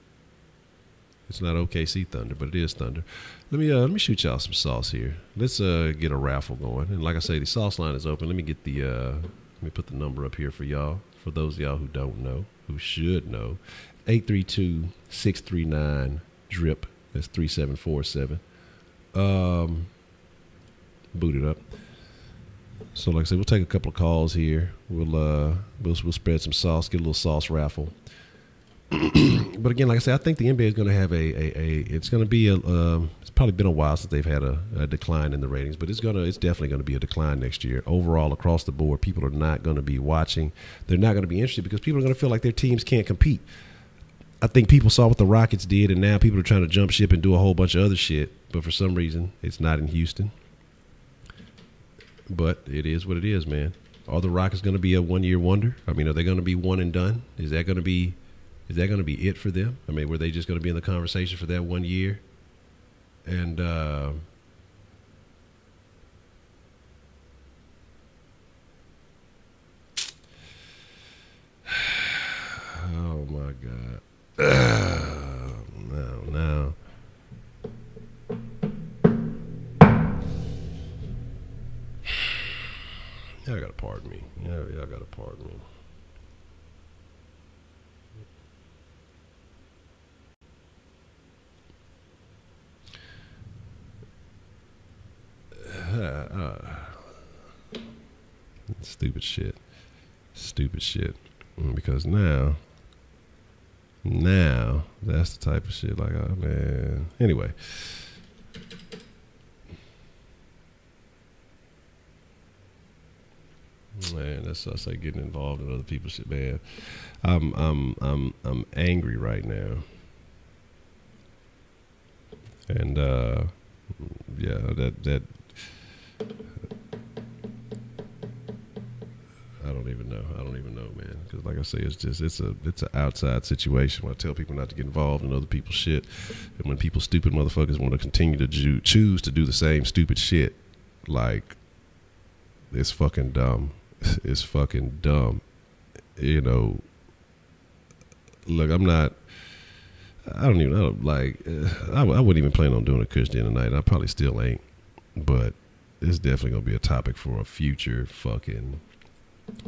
It's not OKC Thunder, but it is Thunder. Let me shoot y'all some sauce here. Let's get a raffle going. And like I say, the sauce line is open. Let me get let me put the number up here for y'all. For those of y'all who don't know, who should know, 832-639-DRIP. That's 3747. Boot it up. So like I said, we'll take a couple of calls here. We'll spread some sauce, get a little sauce raffle. But again, like I said, I think the NBA is going to have it's going to be it's probably been a while since they've had a decline in the ratings, but it's definitely going to be a decline next year overall across the board. People are not going to be watching. They're not going to be interested because people are going to feel like their teams can't compete. I think people saw what the Rockets did, and now people are trying to jump ship and do a whole bunch of other shit, but for some reason it's not in Houston. But it is what it is, man. Are the Rockets going to be a one-year wonder? I mean, are they going to be one and done? Is that going to be it for them? I mean, were they just going to be in the conversation for that 1 year? And oh my God. No. Y'all gotta pardon me. Y'all gotta pardon me. Stupid shit. Because now Now, that's the type of shit like, oh man. Anyway. Man, that's us like getting involved in other people's shit, man. I'm angry right now. And yeah, that I don't even know, man. Because like I say, it's an outside situation. When I tell people not to get involved in other people's shit, and when people stupid motherfuckers want to continue to choose to do the same stupid shit, like it's fucking dumb. It's fucking dumb. You know. Look, I wouldn't even plan on doing a Kush Den tonight. I probably still ain't, but it's definitely gonna be a topic for a future fucking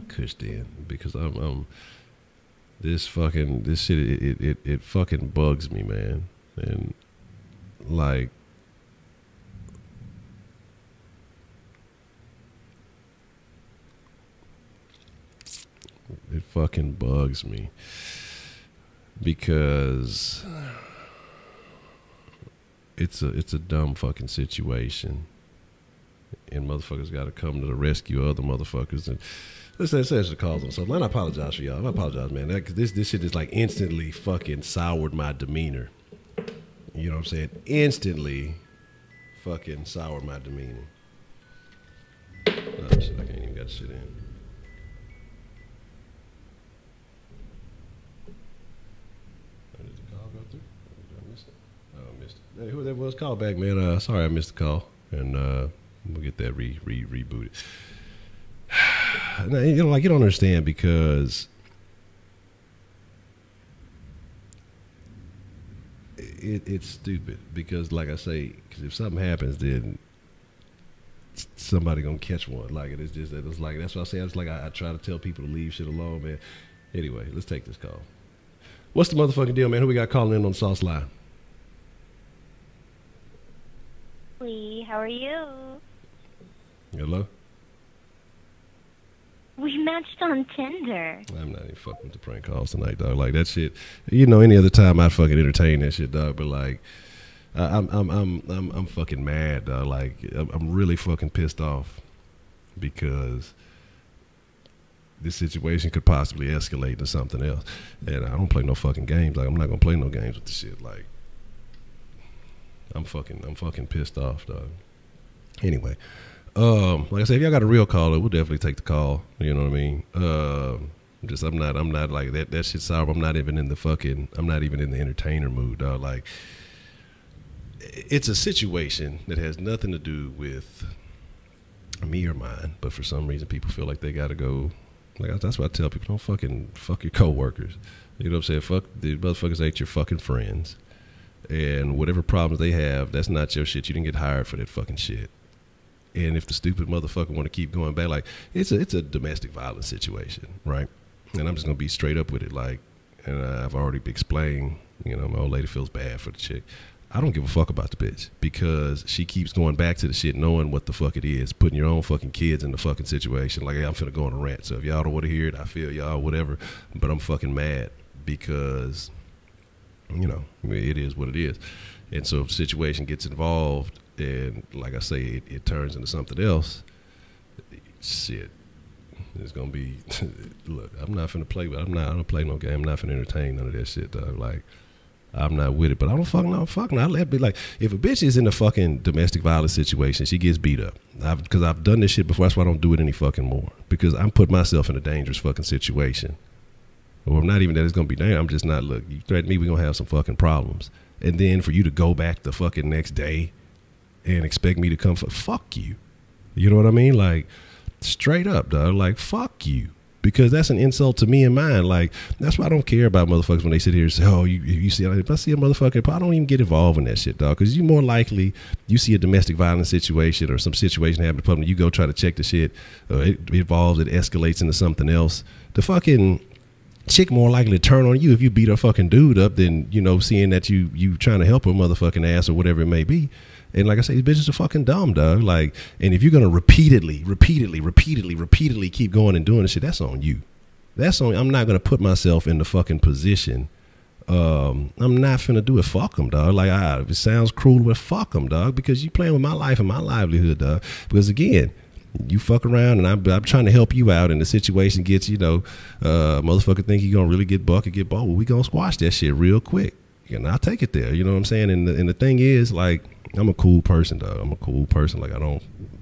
Kush Den, because I'm this shit it fucking bugs me, man. And like it fucking bugs me because it's a dumb fucking situation, and motherfuckers got to come to the rescue of other motherfuckers. And let's say the cause on something. And I apologize for y'all. I apologize, man. This shit is like instantly fucking soured my demeanor. You know what I'm saying? Instantly fucking soured my demeanor. Oh shit, I can't even get shit in. Hey, who that was? Call back, man. Sorry I missed the call, and we'll get that rebooted. Now, you know, like, you don't understand, because it's stupid. Because, like I say, because if something happens, then somebody gonna catch one. Like, it's like, that's what I say. It's like I try to tell people to leave shit alone, man. Anyway, let's take this call. What's the motherfucking deal, man? Who we got calling in on the Sauce line? How are you? Hello? We matched on Tinder. I'm not even fucking with the prank calls tonight, dog. Like, that shit, you know, any other time I'd fucking entertain that shit, dog. But like, I'm fucking mad, dog. Like, I'm really fucking pissed off because this situation could possibly escalate into something else. And I don't play no fucking games. Like, I'm not gonna play no games with this shit. Like, I'm fucking pissed off, dog. Anyway, like I said, if y'all got a real caller, we'll definitely take the call. You know what I mean? I'm not like that. That shit's sour. I'm not even in the entertainer mood, dog. Like, it's a situation that has nothing to do with me or mine, but for some reason people feel like they gotta go. Like, that's why I tell people, don't fucking fuck your coworkers. You know what I'm saying? Fuck, the motherfuckers ain't your fucking friends. And whatever problems they have, that's not your shit. You didn't get hired for that fucking shit. And if the stupid motherfucker want to keep going back, like, it's a domestic violence situation, right? And I'm just gonna be straight up with it, like, and I've already explained. You know, my old lady feels bad for the chick. I don't give a fuck about the bitch, because she keeps going back to the shit, knowing what the fuck it is, putting your own fucking kids in the fucking situation. Like, hey, I'm finna go on a rant. So if y'all don't want to hear it, I feel y'all, whatever. But I'm fucking mad because, you know, it is what it is. And so if the situation gets involved, and like I say, it turns into something else, shit, it's gonna be. Look, I'm not finna play. I don't play no game. I'm not finna entertain none of that shit, dog. Like, I'm not with it. But I don't fuck no. I let it be. Like, if a bitch is in a fucking domestic violence situation, she gets beat up. Because I've done this shit before. That's why I don't do it any fucking more. Because I'm putting myself in a dangerous fucking situation. Or not even that it's gonna be dangerous. I'm just not. Look, you threaten me, we're gonna have some fucking problems. And then for you to go back the fucking next day and expect me to come fuck you. You know what I mean? Like, straight up, dog. Like, fuck you. Because that's an insult to me and mine. Like, that's why I don't care about motherfuckers when they sit here and say, oh, you see, if I see a motherfucker, I don't even get involved in that shit, dog. Because you more likely, you see a domestic violence situation or some situation happen in public, you go try to check the shit, it evolves, it escalates into something else. The fucking chick more likely to turn on you if you beat a fucking dude up than, you know, seeing that you trying to help her motherfucking ass or whatever it may be. And like I say, these bitches are fucking dumb, dog. Like, and if you're gonna repeatedly keep going and doing this shit, that's on you. That's on. I'm not gonna put myself in the fucking position I'm not finna do it. Fuck them, dog. Like, if it sounds cruel, but fuck them, dog, because you playing with my life and my livelihood, dog. Because again, you fuck around and I'm trying to help you out, and the situation gets, motherfucker think you gonna really get buck or get ball. Well, we gonna squash that shit real quick. And I'll take it there. You know what I'm saying? And the thing is, like, I'm a cool person, dog. I'm a cool person. Like,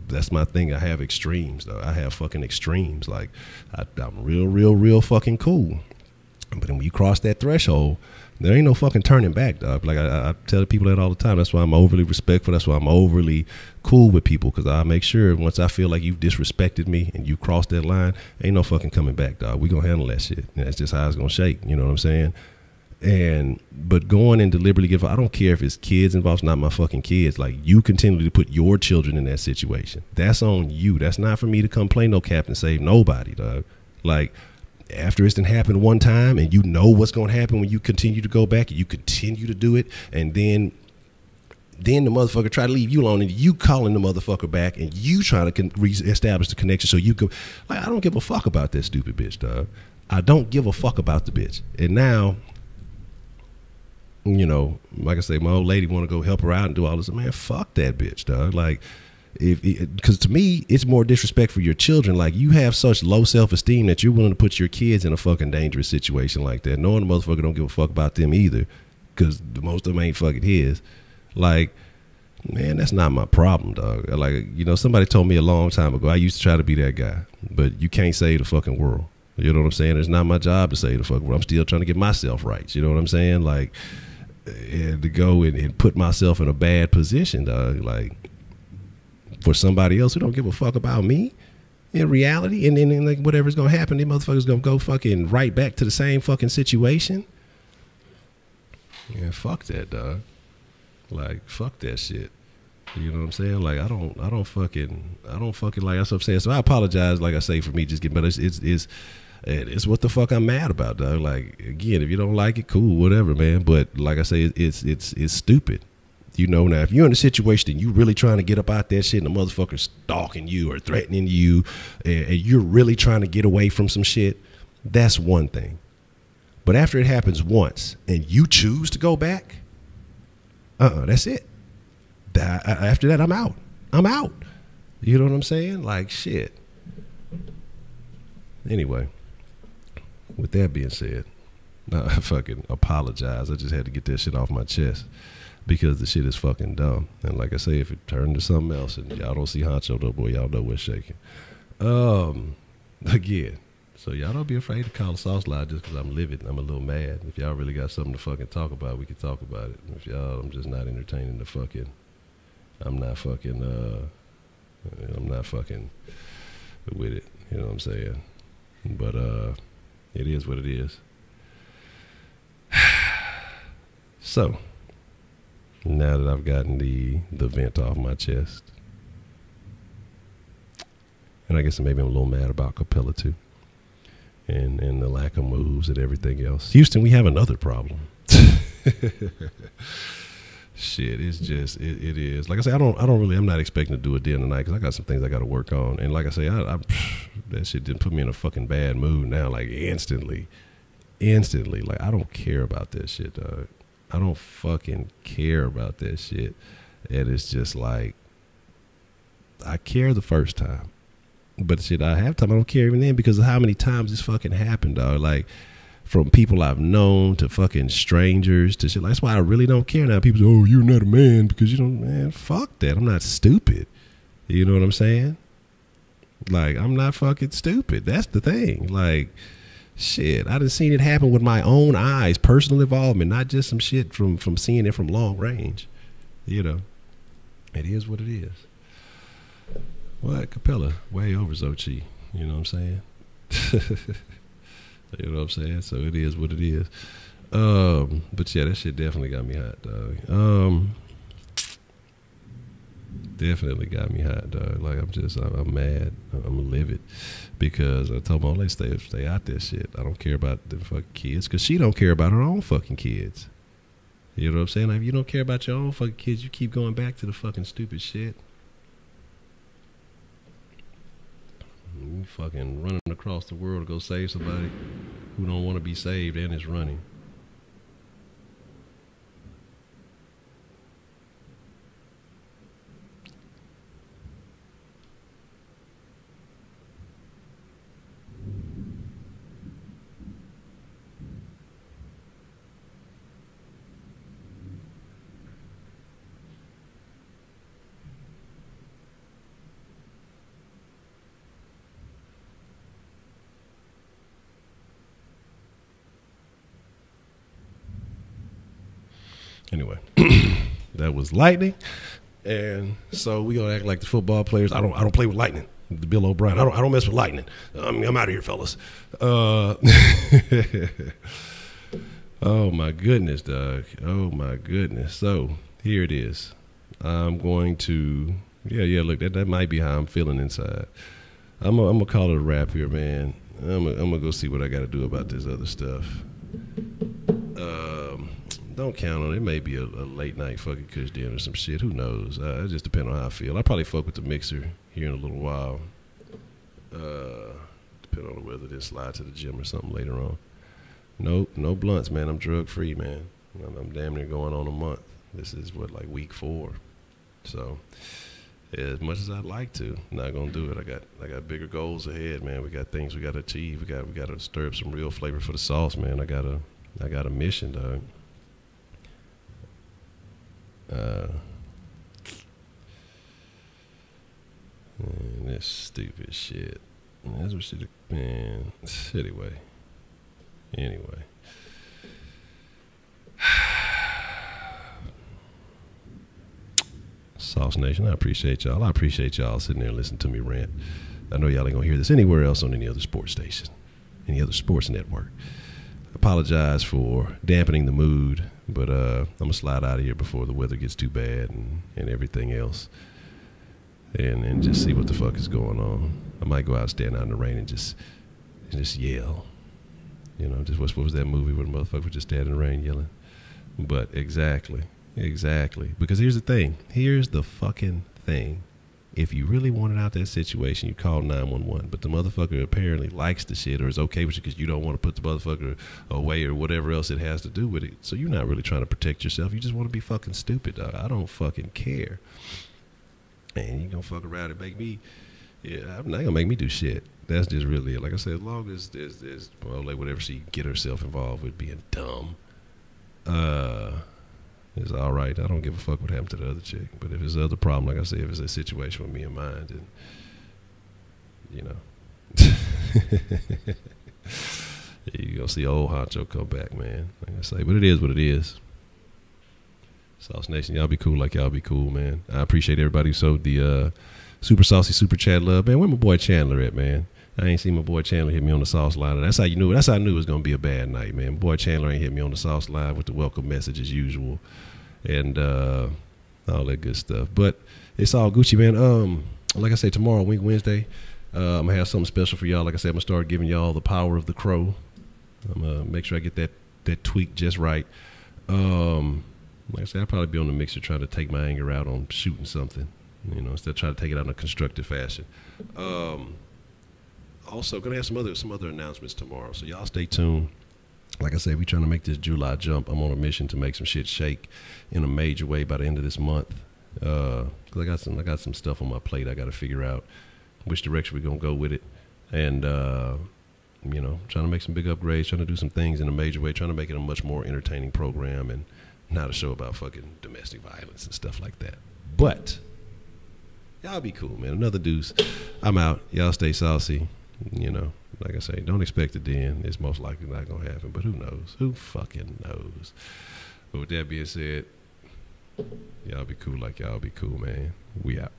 that's my thing. I have extremes, though. I have fucking extremes. Like, I'm real fucking cool. But then when you cross that threshold, there ain't no fucking turning back, dog. Like, I tell people that all the time. That's why I'm overly respectful. That's why I'm overly cool with people, because I make sure once I feel like you've disrespected me and you crossed that line, ain't no fucking coming back, dog. We gonna handle that shit. And that's just how it's gonna shake. You know what I'm saying? But going and deliberately I don't care if it's kids involved, it's not my fucking kids. Like, you continue to put your children in that situation. That's on you. That's not for me to come play no Captain Save nobody, dog. Like, after it's done happened one time and you know what's going to happen when you continue to go back and you continue to do it, and then the motherfucker try to leave you alone, and you calling the motherfucker back and you trying to reestablish the connection so you go. Like, I don't give a fuck about that stupid bitch, dog. I don't give a fuck about the bitch. And now, like I say, my old lady want to go help her out and do all this. Man, fuck that bitch, dog. Like, because to me, it's more disrespect for your children. Like, you have such low self-esteem that you're willing to put your kids in a fucking dangerous situation like that, knowing the motherfucker don't give a fuck about them either, because most of them ain't fucking his. Like, man, that's not my problem, dog. Like, somebody told me a long time ago, I used to try to be that guy, but you can't save the fucking world. You know what I'm saying? It's not my job to save the fucking world. I'm still trying to get myself right. You know what I'm saying? Like, and to go and put myself in a bad position, dog, like, for somebody else who don't give a fuck about me in reality, and then like whatever's gonna happen, these motherfuckers gonna go fucking right back to the same fucking situation. Yeah, fuck that, dog. Like, fuck that shit. You know what I'm saying? Like, I don't fucking like, that's what I'm saying. So I apologize, like I say, for me just getting, but it's what the fuck I'm mad about, dog. Like, again, if you don't like it, cool, whatever, man. But like I say, it's stupid. Now if you're in a situation and you really trying to get up out that shit and the motherfucker's stalking you or threatening you, and you're really trying to get away from some shit, that's one thing. But after it happens once and you choose to go back, that's it. After that, I'm out. You know what I'm saying? Like, shit. Anyway, with that being said, I fucking apologize. I just had to get that shit off my chest, because the shit is fucking dumb. And like I say, if it turned to something else and y'all don't see Honcho, though, boy, y'all know what's shaking. Again, so y'all don't be afraid to call the sauce line just because I'm livid and I'm a little mad. If y'all really got something to fucking talk about, we can talk about it. If y'all, I'm just not entertaining the fucking, I'm not fucking with it. You know what I'm saying? But it is what it is. So, now that I've gotten the vent off my chest, and I guess maybe I'm a little mad about Capella too, and the lack of moves and everything else. Houston, we have another problem. Shit, it's just it is. Like I say, I'm not expecting to do it dinner tonight because I got some things I got to work on. And like I say, that shit didn't put me in a fucking bad mood now. Like, instantly. Like, I don't care about that shit, dog. I don't fucking care about that shit. And it's just like, I care the first time, but shit, I have time. I don't care even then because of how many times this fucking happened, dog. Like, from people I've known to fucking strangers to shit. Like, that's why I really don't care now. People say, oh, you're not a man because you don't, man, fuck that. I'm not stupid. You know what I'm saying? Like, I'm not fucking stupid. That's the thing. Like, shit, I done seen it happen with my own eyes, personal involvement, not just some shit from seeing it from long range. You know, it is what it is. What? Capella, way over Zochi. You know what I'm saying? You know what I'm saying? So it is what it is. But yeah, that shit definitely got me hot, dog. Definitely got me hot, dog. Like, I'm mad. I'm livid because I told my old lady, stay out that shit. I don't care about the fucking kids because she don't care about her own fucking kids. You know what I'm saying? Like, if you don't care about your own fucking kids, you keep going back to the fucking stupid shit. You fucking running across the world to go save somebody who don't want to be saved and is running. Anyway, that was lightning. And so we gonna act like the football players. I don't play with lightning. The Bill O'Brien. I don't mess with lightning. I'm out of here, fellas. Oh my goodness, Doug. Oh my goodness. So here it is. I'm going to look, that might be how I'm feeling inside. I'm gonna call it a wrap here, man. I'm gonna go see what I gotta do about this other stuff. Don't count on it. It may be a late night fucking Kush dinner or some shit. Who knows? It just depends on how I feel. I'll probably fuck with the mixer here in a little while. Depending on whether they slide to the gym or something later on. Nope, no blunts, man. I'm drug free, man. I'm damn near going on a month. This is like week 4. So as much as I'd like to, not gonna do it. I got bigger goals ahead, man. We got things we gotta achieve. We gotta stir up some real flavor for the sauce, man. I got a mission, dog. Man, this stupid shit. That's what shit, man. Anyway. Sauce Nation, I appreciate y'all. I appreciate y'all sitting there and listening to me rant. I know y'all ain't gonna hear this anywhere else on any other sports station, any other sports network. I apologize for dampening the mood, but I'm gonna slide out of here before the weather gets too bad and everything else, and just see what the fuck is going on. I might go out, stand out in the rain, and just yell. You know, just what was that movie where the motherfucker was just standing in the rain yelling? But exactly. Because here's the thing. Here's the fucking thing. If you really wanted out that situation, you call 911. But the motherfucker apparently likes the shit or is okay with you because you don't want to put the motherfucker away or whatever else it has to do with it. So you're not really trying to protect yourself. You just want to be fucking stupid, dog. I don't fucking care. And you gonna fuck around and make me, I'm not gonna make me do shit. That's just really it. Like I said, as long as there's like whatever she can get herself involved with being dumb, it's all right. I don't give a fuck what happened to the other chick. But if it's another problem, like I said, if it's a situation with me and mine, then, you know, you're going to see old Honcho come back, man. Like I say, but it is what it is. Sauce Nation, y'all be cool like y'all be cool, man. I appreciate everybody who showed the super saucy super chat love, man. Where my boy Chandler at, man? I ain't seen my boy Chandler hit me on the sauce line. That's how you knew. That's how I knew it was gonna be a bad night, man. Boy Chandler ain't hit me on the sauce line with the welcome message as usual, and all that good stuff. But it's all Gucci, man. Like I say, tomorrow, Wednesday, I'm gonna have something special for y'all. Like I said, I'm gonna start giving y'all the power of the crow. I'm gonna make sure I get that tweak just right. Like I said, I'll probably be on the mixer trying to take my anger out on shooting something, you know, instead of trying to take it out in a constructive fashion. Also, gonna have some other announcements tomorrow, so y'all stay tuned. Like I said, we trying to make this July jump. I'm on a mission to make some shit shake in a major way by the end of this month. Cause I got some stuff on my plate. I got to figure out which direction we're gonna go with it, and you know, trying to make some big upgrades, trying to do some things in a major way, trying to make it a much more entertaining program, and not a show about fucking domestic violence and stuff like that. But y'all be cool, man. Another deuce. I'm out. Y'all stay saucy. You know, like I say, don't expect it then. It's most likely not going to happen, but who knows? Who fucking knows? But with that being said, y'all be cool like y'all be cool, man. We out.